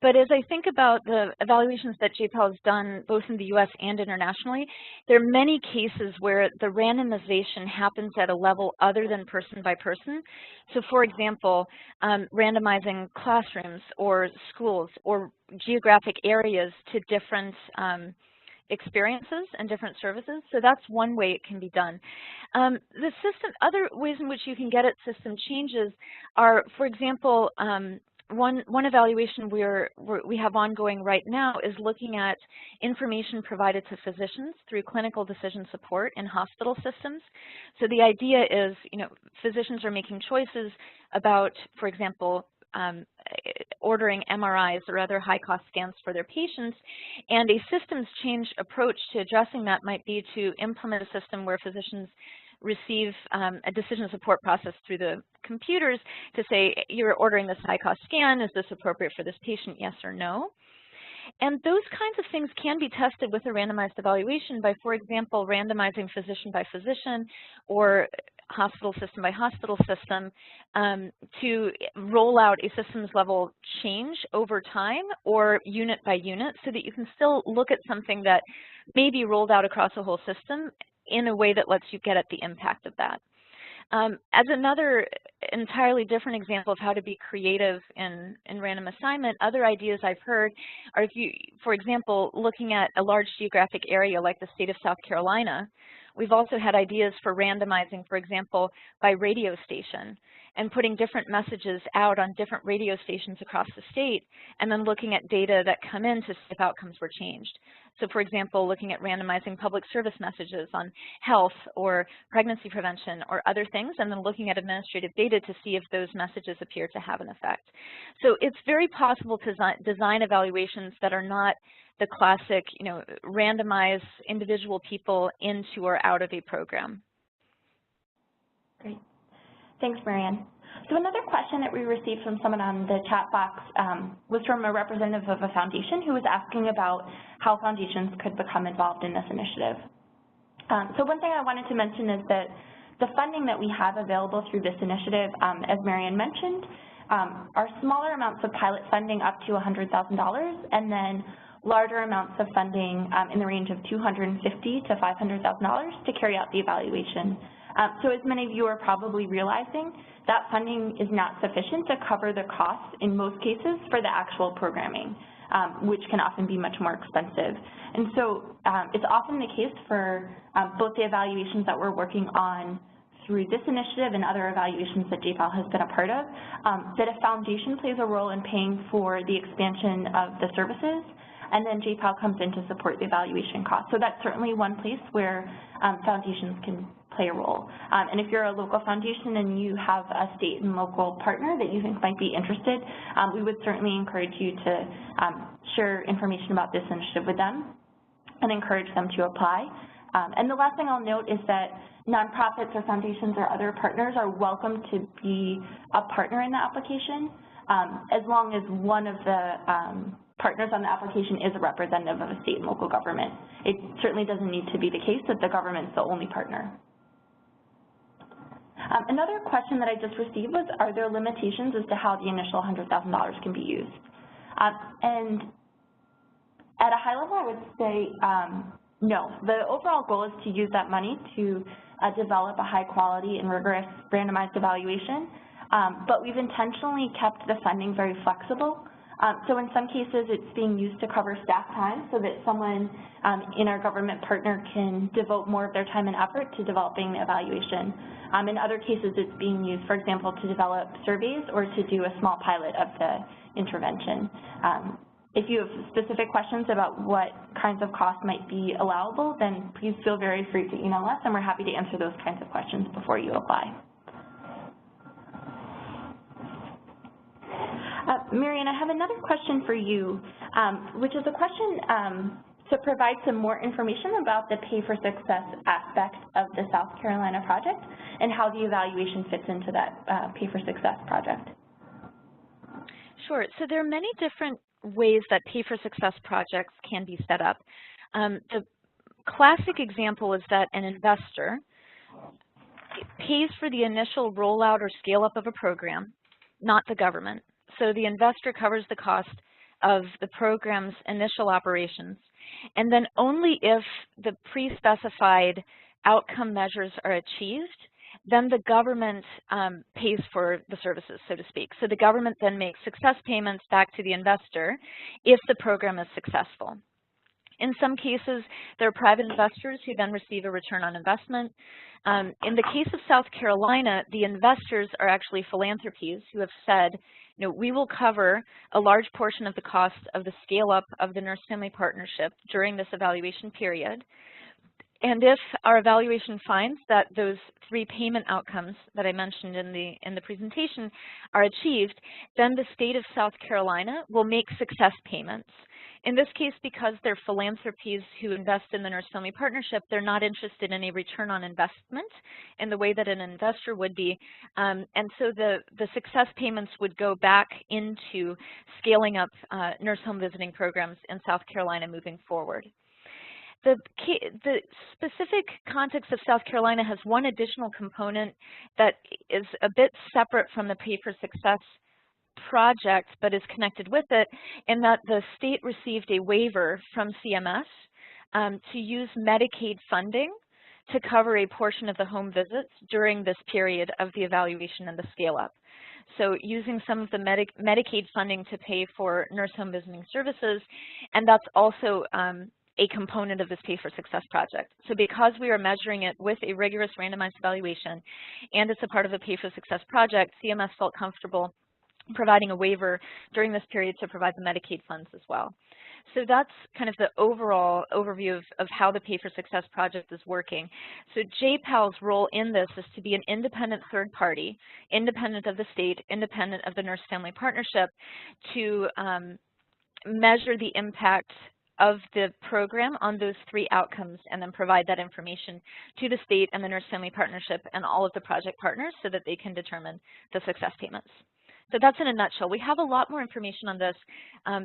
But as I think about the evaluations that JPAL has done both in the US and internationally, there are many cases where the randomization happens at a level other than person by person. So for example, randomizing classrooms or schools or geographic areas to different experiences and different services. So that's one way it can be done. The system, other ways in which you can get at system changes are, for example, one evaluation we have ongoing right now is looking at information provided to physicians through clinical decision support in hospital systems. So the idea is, physicians are making choices about, for example, ordering MRIs or other high-cost scans for their patients, and a systems change approach to addressing that might be to implement a system where physicians receive a decision support process through the computers to say, you're ordering this high-cost scan, is this appropriate for this patient, yes or no? And those kinds of things can be tested with a randomized evaluation by, for example, randomizing physician by physician or hospital system by hospital system to roll out a systems level change over time or unit by unit so that you can still look at something that may be rolled out across a whole system in a way that lets you get at the impact of that. As another entirely different example of how to be creative in random assignment, other ideas I've heard are if you, for example, looking at a large geographic area like the state of South Carolina, we've also had ideas for randomizing, for example, by radio station. and putting different messages out on different radio stations across the state, and then looking at data that come in to see if outcomes were changed. So for example, looking at randomizing public service messages on health or pregnancy prevention or other things, and then looking at administrative data to see if those messages appear to have an effect. So it's very possible to design evaluations that are not the classic, randomize individual people into or out of a program. Great. Thanks, Marianne. So another question that we received from someone on the chat box was from a representative of a foundation who was asking about how foundations could become involved in this initiative. So one thing I wanted to mention is that the funding that we have available through this initiative, as Marianne mentioned, are smaller amounts of pilot funding up to $100,000, and then larger amounts of funding in the range of $250,000 to $500,000 to carry out the evaluation. So as many of you are probably realizing, that funding is not sufficient to cover the costs in most cases for the actual programming, which can often be much more expensive. And so it's often the case for both the evaluations that we're working on through this initiative and other evaluations that JPAL has been a part of, that a foundation plays a role in paying for the expansion of the services, and then JPAL comes in to support the evaluation costs. So that's certainly one place where foundations can play a role. And if you're a local foundation and you have a state and local partner that you think might be interested, we would certainly encourage you to share information about this initiative with them and encourage them to apply. And the last thing I'll note is that nonprofits or foundations or other partners are welcome to be a partner in the application as long as one of the partners on the application is a representative of a state and local government. It certainly doesn't need to be the case that the government's the only partner. Another question that I just received was, are there limitations as to how the initial $100,000 can be used? And at a high level, I would say no. The overall goal is to use that money to develop a high quality and rigorous randomized evaluation, but we've intentionally kept the funding very flexible. So in some cases, it's being used to cover staff time so that someone in our government partner can devote more of their time and effort to developing the evaluation. In other cases, it's being used, for example, to develop surveys or to do a small pilot of the intervention. If you have specific questions about what kinds of costs might be allowable, then please feel very free to email us, and we're happy to answer those kinds of questions before you apply. Marianne, I have another question for you, which is a question to provide some more information about the Pay for Success aspect of the South Carolina project and how the evaluation fits into that Pay for Success project. Sure. So there are many different ways that Pay for Success projects can be set up. The classic example is that an investor pays for the initial rollout or scale up of a program, not the government. So the investor covers the cost of the program's initial operations, and then only if the pre-specified outcome measures are achieved, then the government pays for the services, so to speak. So the government then makes success payments back to the investor if the program is successful. In some cases, there are private investors who then receive a return on investment. In the case of South Carolina, the investors are actually philanthropies who have said, we will cover a large portion of the cost of the scale-up of the nurse-family partnership during this evaluation period. And if our evaluation finds that those 3 payment outcomes that I mentioned in the presentation are achieved, then the state of South Carolina will make success payments. In this case, because they're philanthropies who invest in the nurse-family partnership, they're not interested in a return on investment in the way that an investor would be. And so the success payments would go back into scaling up nurse home visiting programs in South Carolina moving forward. The specific context of South Carolina has one additional component that is a bit separate from the Pay for Success project, but is connected with it, in that the state received a waiver from CMS to use Medicaid funding to cover a portion of the home visits during this period of the evaluation and the scale-up. So using some of the Medicaid funding to pay for nurse home visiting services, and that's also a component of this Pay for Success project. So because we are measuring it with a rigorous randomized evaluation and it's a part of the Pay for Success project, CMS felt comfortable providing a waiver during this period to provide the Medicaid funds as well. So that's kind of the overall overview of how the Pay for Success project is working. So JPAL's role in this is to be an independent third party, independent of the state, independent of the nurse-family partnership, to measure the impact of the program on those three outcomes and then provide that information to the state and the nurse-family partnership and all of the project partners so that they can determine the success payments. So that's in a nutshell. We have a lot more information on this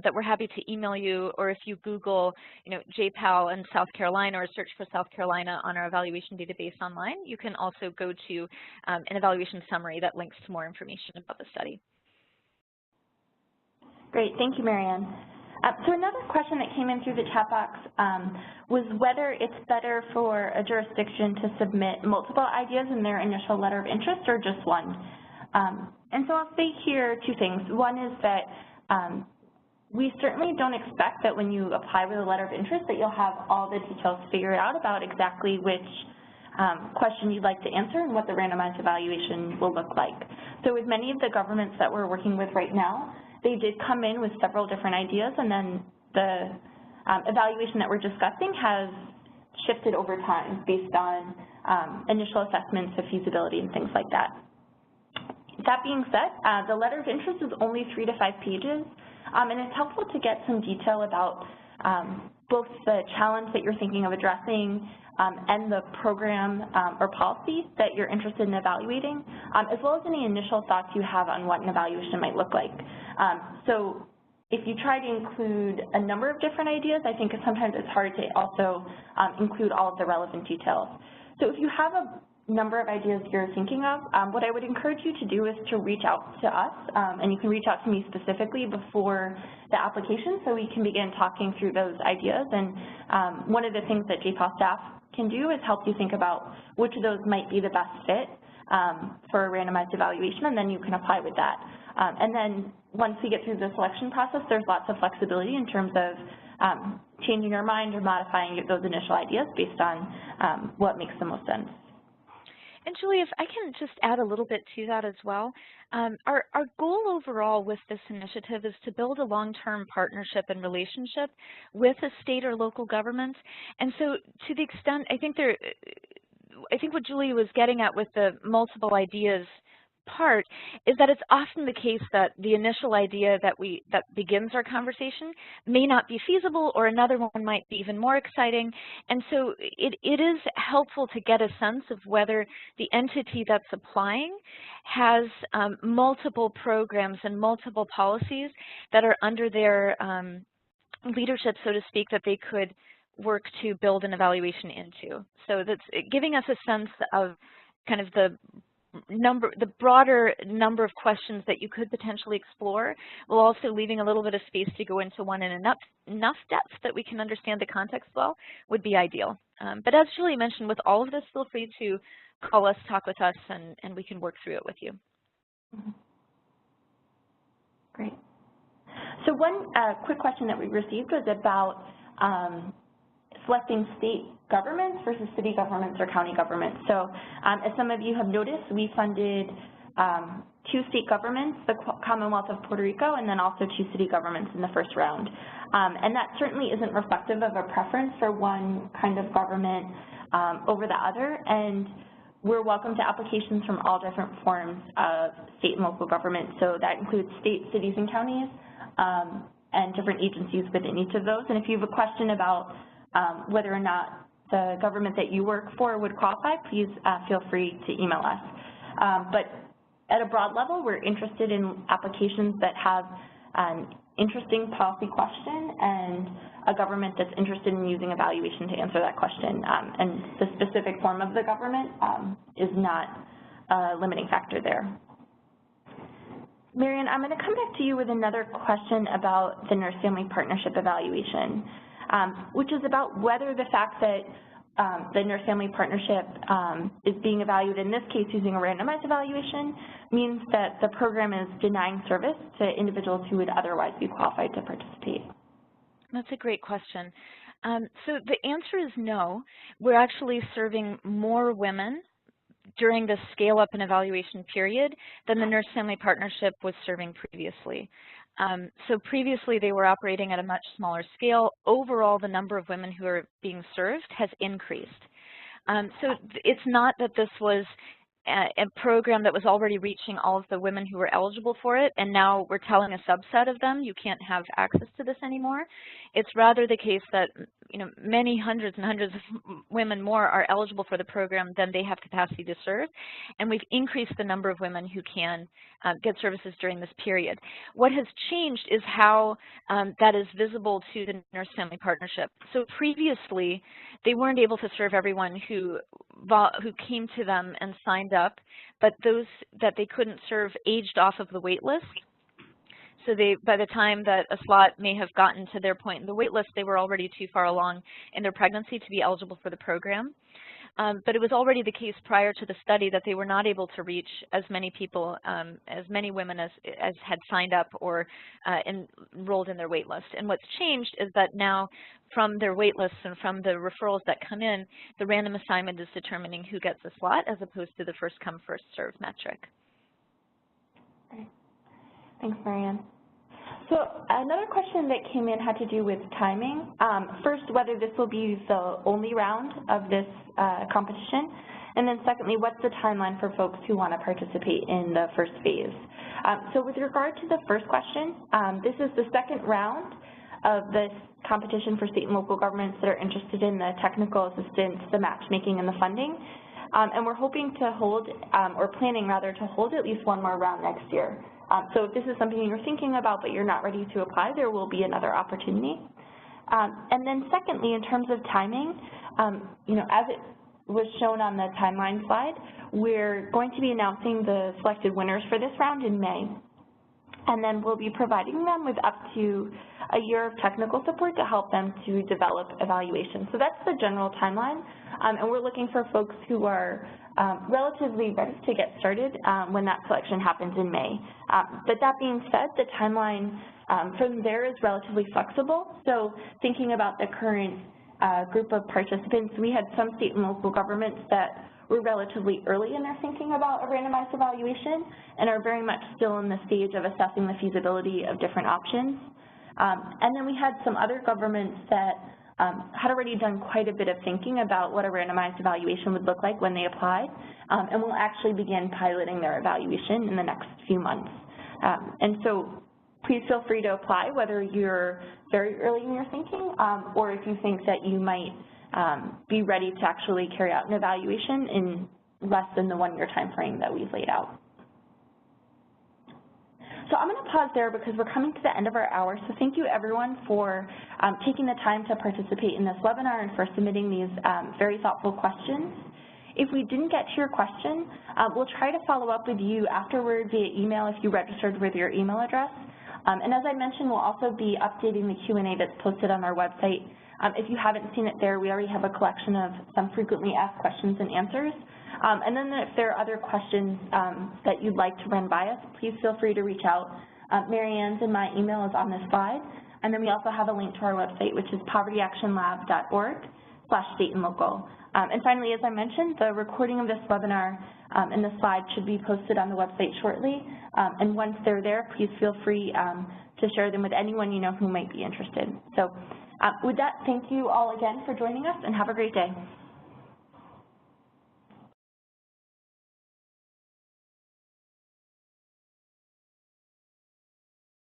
that we're happy to email you, or if you Google, JPAL in South Carolina or search for South Carolina on our evaluation database online, you can also go to an evaluation summary that links to more information about the study. Great, thank you, Marianne. So another question that came in through the chat box was whether it's better for a jurisdiction to submit multiple ideas in their initial letter of interest or just one. And so I'll say here two things. One is that we certainly don't expect that when you apply with a letter of interest that you'll have all the details figured out about exactly which question you'd like to answer and what the randomized evaluation will look like. So with many of the governments that we're working with right now, they did come in with several different ideas, and then the evaluation that we're discussing has shifted over time based on initial assessments of feasibility and things like that. That being said, the letter of interest is only 3 to 5 pages, and it's helpful to get some detail about both the challenge that you're thinking of addressing and the program or policy that you're interested in evaluating, as well as any initial thoughts you have on what an evaluation might look like. So if you try to include a number of different ideas, I think sometimes it's hard to also include all of the relevant details. So if you have a number of ideas you're thinking of, what I would encourage you to do is to reach out to us, and you can reach out to me specifically before the application so we can begin talking through those ideas. And one of the things that JPAL staff can do is help you think about which of those might be the best fit for a randomized evaluation, and then you can apply with that. And then once we get through the selection process, there's lots of flexibility in terms of changing your mind or modifying those initial ideas based on what makes the most sense. And Julie, if I can just add a little bit to that as well, our goal overall with this initiative is to build a long-term partnership and relationship with a state or local government. And so to the extent, I think what Julie was getting at with the multiple ideas part is that it's often the case that the initial idea that begins our conversation may not be feasible, or another one might be even more exciting. And so it is helpful to get a sense of whether the entity that's applying has multiple programs and multiple policies that are under their leadership, so to speak, that they could work to build an evaluation into. So that's giving us a sense of kind of the broader number of questions that you could potentially explore, while also leaving a little bit of space to go into one in enough depth that we can understand the context well, would be ideal. But as Julie mentioned, with all of this, feel free to call us, talk with us, and we can work through it with you. Great. So one quick question that we received was about selecting state governments versus city governments or county governments. So as some of you have noticed, we funded 2 state governments, the Commonwealth of Puerto Rico, and then also 2 city governments in the first round. And that certainly isn't reflective of a preference for one kind of government over the other. And we're welcome to applications from all different forms of state and local government. So that includes state, cities, and counties, and different agencies within each of those. And if you have a question about whether or not the government that you work for would qualify, please feel free to email us. But at a broad level, we're interested in applications that have an interesting policy question and a government that's interested in using evaluation to answer that question. And the specific form of the government is not a limiting factor there. Marianne, I'm going to come back to you with another question about the nurse-family partnership evaluation, which is about whether the fact that the nurse-family partnership is being evaluated, in this case using a randomized evaluation, means that the program is denying service to individuals who would otherwise be qualified to participate. That's a great question. So the answer is no. We're actually serving more women during the scale-up and evaluation period than the Nurse-Family Partnership was serving previously. So previously they were operating at a much smaller scale. Overall, the number of women who are being served has increased. So it's not that this was a program that was already reaching all of the women who were eligible for it, and now we're telling a subset of them you can't have access to this anymore. It's rather the case that many hundreds and hundreds of women more are eligible for the program than they have capacity to serve, and we've increased the number of women who can get services during this period. What has changed is how that is visible to the Nurse-Family Partnership. So previously, they weren't able to serve everyone who came to them and signed up, but those that they couldn't serve aged off of the wait list. So by the time that a slot may have gotten to their point in the wait list, they were already too far along in their pregnancy to be eligible for the program. But it was already the case prior to the study that they were not able to reach as many people, as many women as had signed up or enrolled in their wait list. And what's changed is that now from their wait lists and from the referrals that come in, the random assignment is determining who gets a slot as opposed to the first come, first served metric. Great. Thanks, Marianne. So another question that came in had to do with timing. First, whether this will be the only round of this competition, and then secondly, what's the timeline for folks who want to participate in the first phase? So with regard to the first question, this is the second round of this competition for state and local governments that are interested in the technical assistance, the matchmaking, and the funding. And we're hoping to hold, or planning rather, to hold at least one more round next year. So if this is something you're thinking about but you're not ready to apply, there will be another opportunity. And then secondly, in terms of timing, as it was shown on the timeline slide, we're going to be announcing the selected winners for this round in May. And then we'll be providing them with up to a year of technical support to help them to develop evaluation. So that's the general timeline, and we're looking for folks who are relatively ready to get started when that selection happens in May. But that being said, the timeline from there is relatively flexible. So thinking about the current group of participants, we had some state and local governments that were relatively early in their thinking about a randomized evaluation and are very much still in the stage of assessing the feasibility of different options. And then we had some other governments that had already done quite a bit of thinking about what a randomized evaluation would look like when they applied, and will actually begin piloting their evaluation in the next few months. And so please feel free to apply, whether you're very early in your thinking or if you think that you might be ready to actually carry out an evaluation in less than the one-year time frame that we've laid out. So I'm going to pause there because we're coming to the end of our hour. So thank you, everyone, for taking the time to participate in this webinar and for submitting these very thoughtful questions. If we didn't get to your question, we'll try to follow up with you afterward via email if you registered with your email address. And as I mentioned, we'll also be updating the Q&A that's posted on our website. If you haven't seen it there, we already have a collection of some frequently asked questions and answers. And then if there are other questions that you'd like to run by us, please feel free to reach out. Marianne's and my email is on this slide. And then we also have a link to our website, which is povertyactionlab.org/state-and-local. And finally, as I mentioned, the recording of this webinar and the slides should be posted on the website shortly. And once they're there, please feel free to share them with anyone you know who might be interested. So with that, thank you all again for joining us, and have a great day.